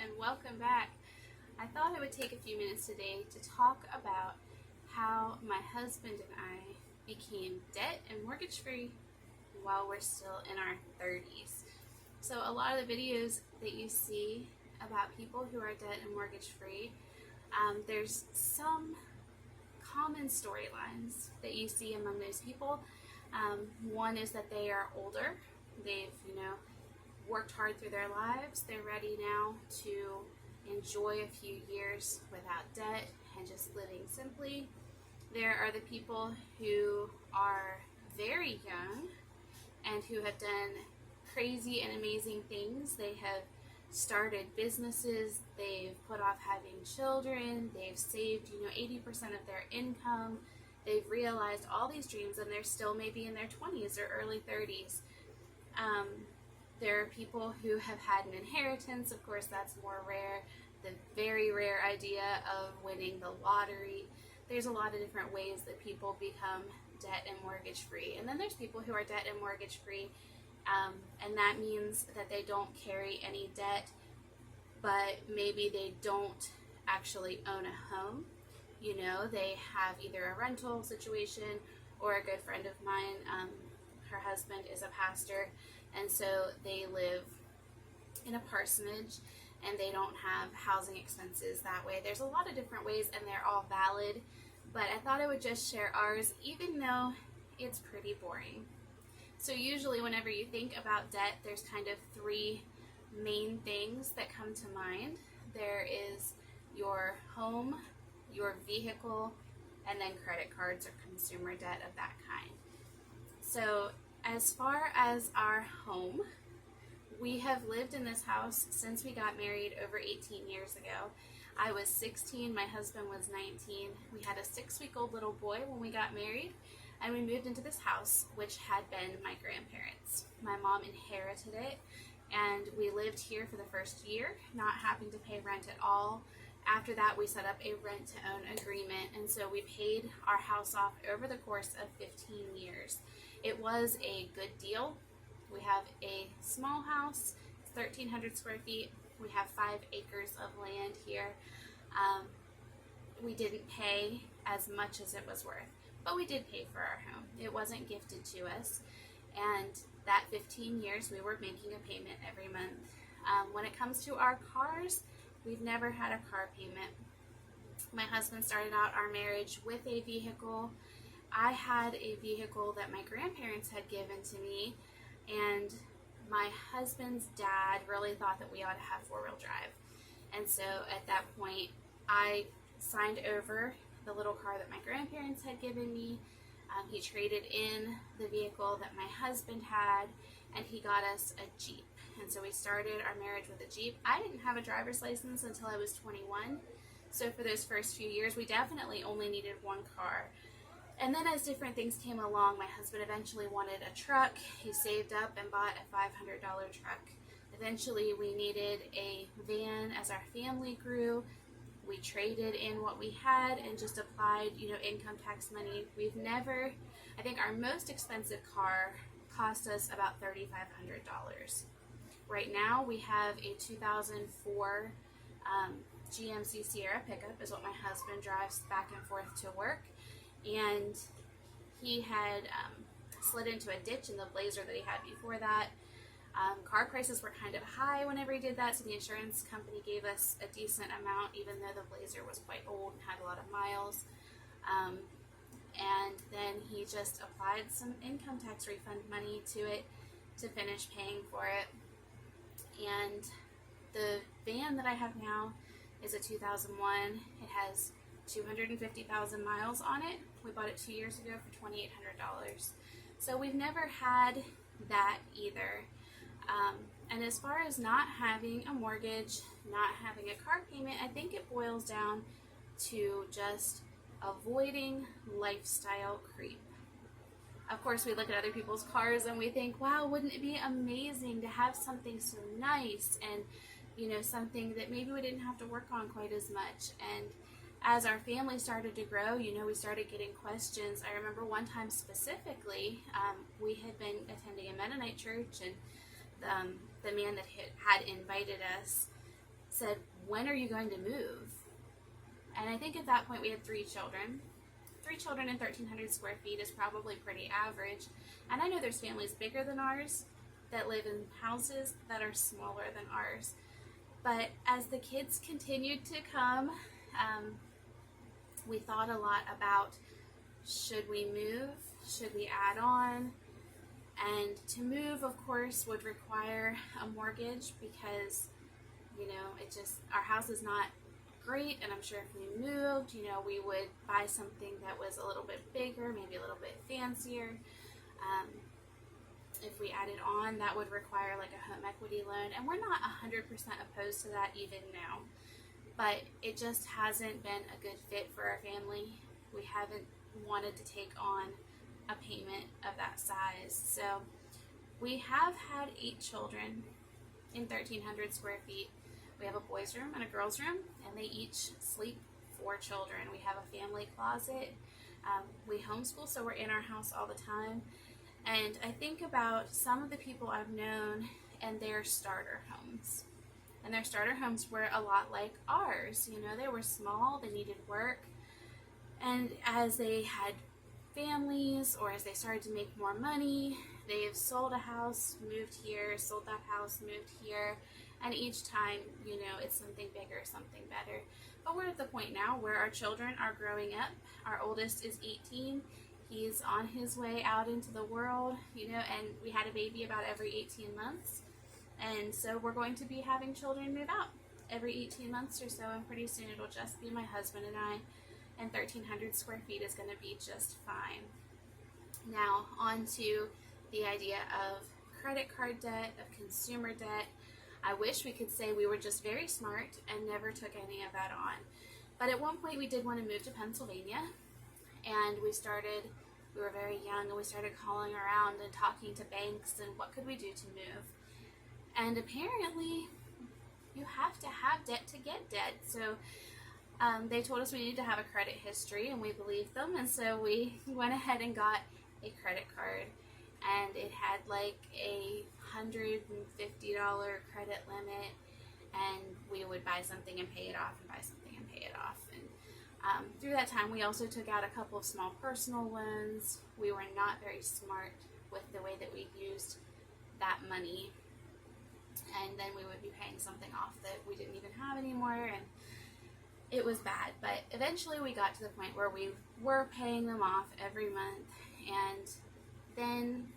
and welcome back. I thought I would take a few minutes today to talk about how my husband and I became debt and mortgage free while we're still in our 30s. So, a lot of the videos that you see about people who are debt and mortgage free, there's some common storylines that you see among those people. One is that they are older, they've, worked hard through their lives. They're ready now to enjoy a few years without debt and just living simply. There are the people who are very young and who have done crazy and amazing things. They have started businesses, they've put off having children, they've saved 80% of their income. They've realized all these dreams and they're still maybe in their 20s or early 30s. There are people who have had an inheritance. Of course, that's more rare. The very rare idea of winning the lottery. There's a lot of different ways that people become debt and mortgage free. And then there's people who are debt and mortgage free, and that means that they don't carry any debt, but maybe they don't actually own a home. They have either a rental situation, or a good friend of mine, her husband is a pastor, and so they live in a parsonage and they don't have housing expenses that way. There's a lot of different ways and they're all valid, but I thought I would just share ours, even though it's pretty boring. So usually whenever you think about debt, there's kind of three main things that come to mind. There is your home, your vehicle, and then credit cards or consumer debt of that kind. So as far as our home, we have lived in this house since we got married over 18 years ago. I was 16, my husband was 19. We had a 6-week-old little boy when we got married, and we moved into this house, which had been my grandparents'. My mom inherited it, and we lived here for the first year, not having to pay rent at all. After that, we set up a rent-to-own agreement, and so we paid our house off over the course of 15 years. It was a good deal. We have a small house, 1,300 square feet. We have 5 acres of land here. We didn't pay as much as it was worth, but we did pay for our home. It wasn't gifted to us, and that 15 years we were making a payment every month. When it comes to our cars, we've never had a car payment. My husband started out our marriage with a vehicle. I had a vehicle that my grandparents had given to me, and my husband's dad really thought that we ought to have 4-wheel drive. And so at that point, I signed over the little car that my grandparents had given me. He traded in the vehicle that my husband had, and he got us a Jeep. And so we started our marriage with a Jeep. I didn't have a driver's license until I was 21. So for those first few years, we definitely only needed one car. And then as different things came along, my husband eventually wanted a truck. He saved up and bought a $500 truck. Eventually, we needed a van as our family grew. We traded in what we had and just applied, income tax money. I think our most expensive car cost us about $3,500. Right now, we have a 2004 GMC Sierra pickup is what my husband drives back and forth to work. And he had slid into a ditch in the Blazer that he had before that. Car prices were kind of high whenever he did that, so the insurance company gave us a decent amount, even though the Blazer was quite old and had a lot of miles. And then he just applied some income tax refund money to it to finish paying for it. And the van that I have now is a 2001. It has 250,000 miles on it. We bought it 2 years ago for $2,800. So we've never had that either. And as far as not having a mortgage, not having a car payment, I think it boils down to just avoiding lifestyle creep. Of course, we look at other people's cars and we think, wow, wouldn't it be amazing to have something so nice and, something that maybe we didn't have to work on quite as much. And as our family started to grow, we started getting questions. I remember one time specifically, we had been attending a Mennonite church, and the man that had invited us said, when are you going to move? And I think at that point we had 3 children. 3 children in 1,300 square feet is probably pretty average. And I know there's families bigger than ours that live in houses that are smaller than ours. But as the kids continued to come, we thought a lot about, should we move? Should we add on? And to move, of course, would require a mortgage because, our house is not great, and I'm sure if we moved, we would buy something that was a little bit bigger, maybe a little bit fancier. If we added on, that would require like a home equity loan, and we're not 100% opposed to that even now, but it just hasn't been a good fit for our family. We haven't wanted to take on a payment of that size. So we have had 8 children in 1,300 square feet. We have a boys' room and a girls' room, and they each sleep 4 children. We have a family closet. We homeschool, so we're in our house all the time. And I think about some of the people I've known and their starter homes. And their starter homes were a lot like ours. They were small, they needed work. And as they had families, or as they started to make more money, they've sold a house, moved here, sold that house, moved here. And each time, it's something bigger, something better. But we're at the point now where our children are growing up. Our oldest is 18. He's on his way out into the world, and we had a baby about every 18 months. And so we're going to be having children move out every 18 months or so, and pretty soon it'll just be my husband and I, and 1,300 square feet is going to be just fine. Now, on to the idea of credit card debt, of consumer debt. I wish we could say we were just very smart and never took any of that on. But at one point we did want to move to Pennsylvania, and we were very young, and we started calling around and talking to banks and what could we do to move. And apparently you have to have debt to get debt. So they told us we needed to have a credit history, and we believed them, and so we went ahead and got a credit card, and it had like a $150 credit limit, and we would buy something and pay it off, and buy something and pay it off. And through that time we also took out a couple of small personal loans. We were not very smart with the way that we used that money, and then we would be paying something off that we didn't even have anymore, and it was bad. But eventually we got to the point where we were paying them off every month. And then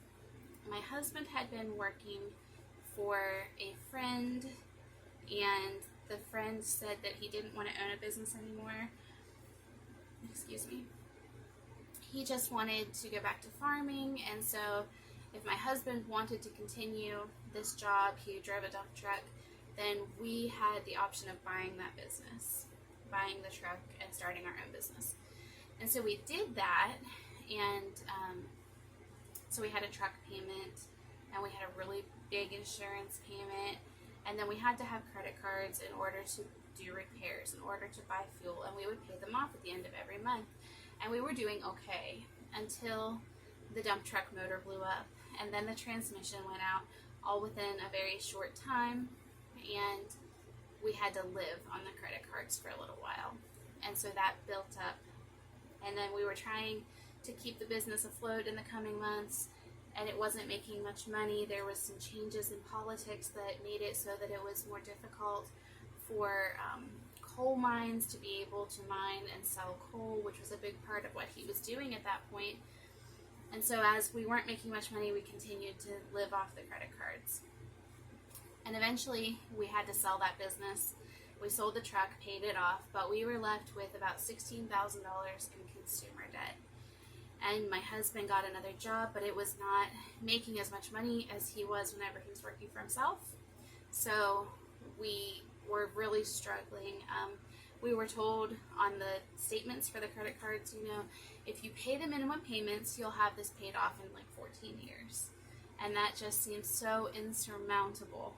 my husband had been working for a friend, and the friend said that he didn't want to own a business anymore. Excuse me. He just wanted to go back to farming, and so if my husband wanted to continue this job, he drove a dump truck, then we had the option of buying that business, buying the truck and starting our own business. And so we did that, and so we had a truck payment, and we had a really big insurance payment, and then we had to have credit cards in order to do repairs, in order to buy fuel, and we would pay them off at the end of every month. And we were doing okay until the dump truck motor blew up, and then the transmission went out, all within a very short time, and we had to live on the credit cards for a little while. And so that built up, and then we were trying to keep the business afloat in the coming months, and it wasn't making much money. There was some changes in politics that made it so that it was more difficult for coal mines to be able to mine and sell coal, which was a big part of what he was doing at that point. And so as we weren't making much money, we continued to live off the credit cards. And eventually we had to sell that business. We sold the truck, paid it off, but we were left with about $16,000 in consumer debt. And my husband got another job, but it was not making as much money as he was whenever he was working for himself. So we were really struggling. We were told on the statements for the credit cards, if you pay the minimum payments, you'll have this paid off in like 14 years. And that just seemed so insurmountable.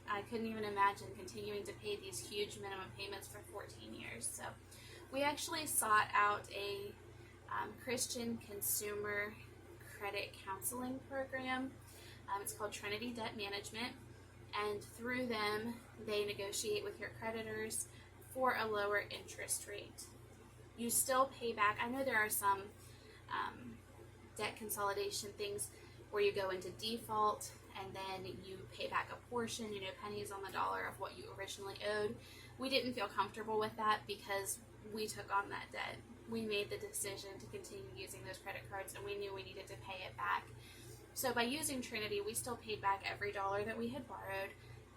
I couldn't even imagine continuing to pay these huge minimum payments for 14 years. So we actually sought out a Christian consumer credit counseling program. It's called Trinity Debt Management. and through them, they negotiate with your creditors for a lower interest rate. You still pay back. I know there are some debt consolidation things where you go into default and then you pay back a portion, pennies on the dollar of what you originally owed. We didn't feel comfortable with that because we took on that debt. We made the decision to continue using those credit cards, and we knew we needed to pay it back. So by using Trinity, we still paid back every dollar that we had borrowed,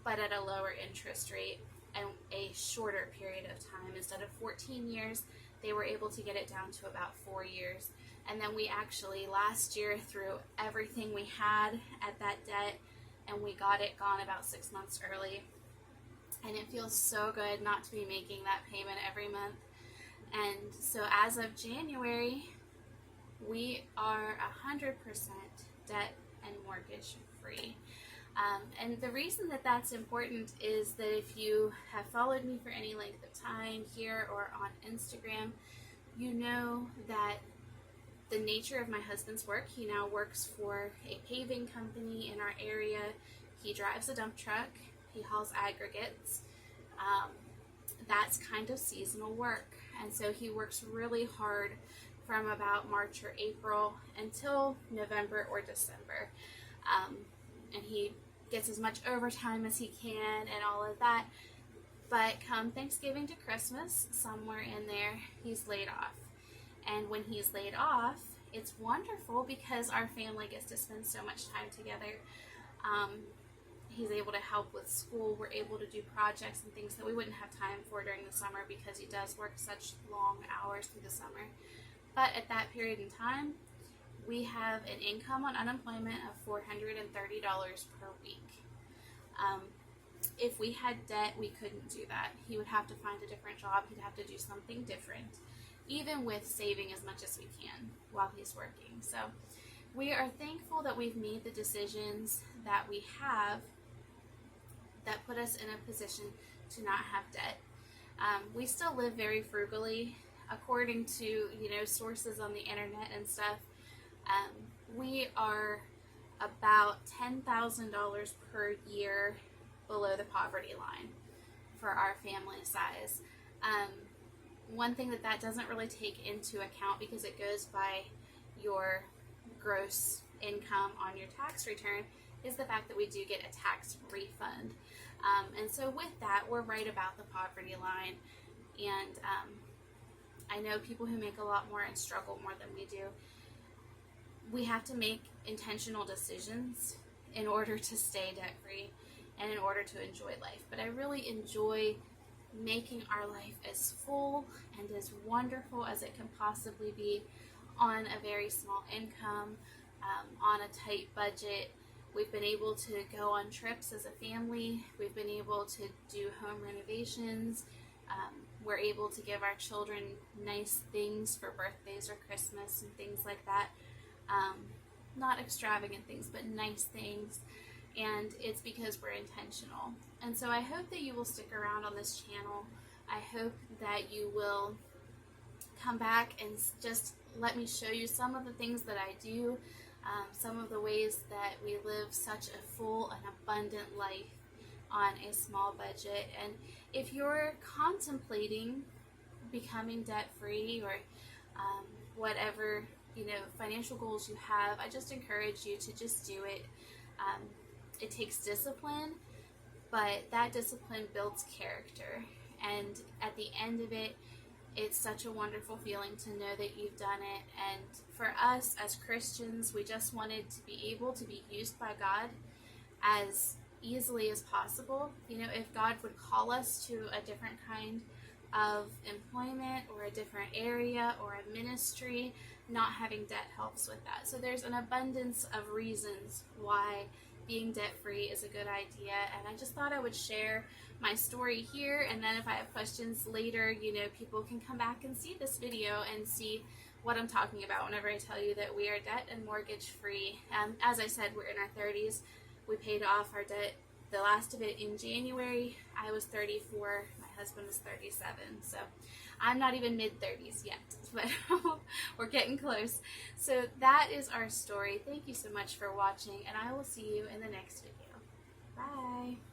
but at a lower interest rate and a shorter period of time. Instead of 14 years, they were able to get it down to about 4 years. And then we actually last year threw everything we had at that debt, and we got it gone about 6 months early. And it feels so good not to be making that payment every month. And so as of January, we are 100% debt and mortgage free. And the reason that that's important is that if you have followed me for any length of time here or on Instagram, you know that the nature of my husband's work, he now works for a paving company in our area. He drives a dump truck. He hauls aggregates. That's kind of seasonal work. And so he works really hard from about March or April until November or December. And he gets as much overtime as he can and all of that. But come Thanksgiving to Christmas, somewhere in there, he's laid off. And when he's laid off, it's wonderful because our family gets to spend so much time together. He's able to help with school. We're able to do projects and things that we wouldn't have time for during the summer because he does work such long hours through the summer. But at that period in time, we have an income on unemployment of $430 per week. If we had debt, we couldn't do that. He would have to find a different job. He'd have to do something different, even with saving as much as we can while he's working. So we are thankful that we've made the decisions that we have that put us in a position to not have debt. We still live very frugally, according to sources on the internet and stuff. We are about $10,000 per year below the poverty line for our family size. One thing that doesn't really take into account, because it goes by your gross income on your tax return, is the fact that we do get a tax refund. And so with that, we're right about the poverty line. And I know people who make a lot more and struggle more than we do. We have to make intentional decisions in order to stay debt-free and in order to enjoy life. But I really enjoy making our life as full and as wonderful as it can possibly be on a very small income, on a tight budget. We've been able to go on trips as a family. We've been able to do home renovations. We're able to give our children nice things for birthdays or Christmas and things like that. Not extravagant things, but nice things. And it's because we're intentional. And so I hope that you will stick around on this channel. I hope that you will come back and just let me show you some of the things that I do, some of the ways that we live such a full and abundant life on a small budget. And if you're contemplating becoming debt-free or whatever financial goals you have, I just encourage you to just do it. It takes discipline, but that discipline builds character. And at the end of it, it's such a wonderful feeling to know that you've done it. And for us as Christians, we just wanted to be able to be used by God as easily as possible. If God would call us to a different kind of employment or a different area or a ministry, not having debt helps with that. So there's an abundance of reasons why being debt-free is a good idea, and I just thought I would share my story here, and then if I have questions later, people can come back and see this video and see what I'm talking about whenever I tell you that we are debt and mortgage-free. As I said, we're in our 30s. We paid off our debt, the last of it, in January. I was 34, my husband was 37, so I'm not even mid-30s yet, but we're getting close. So that is our story. Thank you so much for watching, and I will see you in the next video. Bye.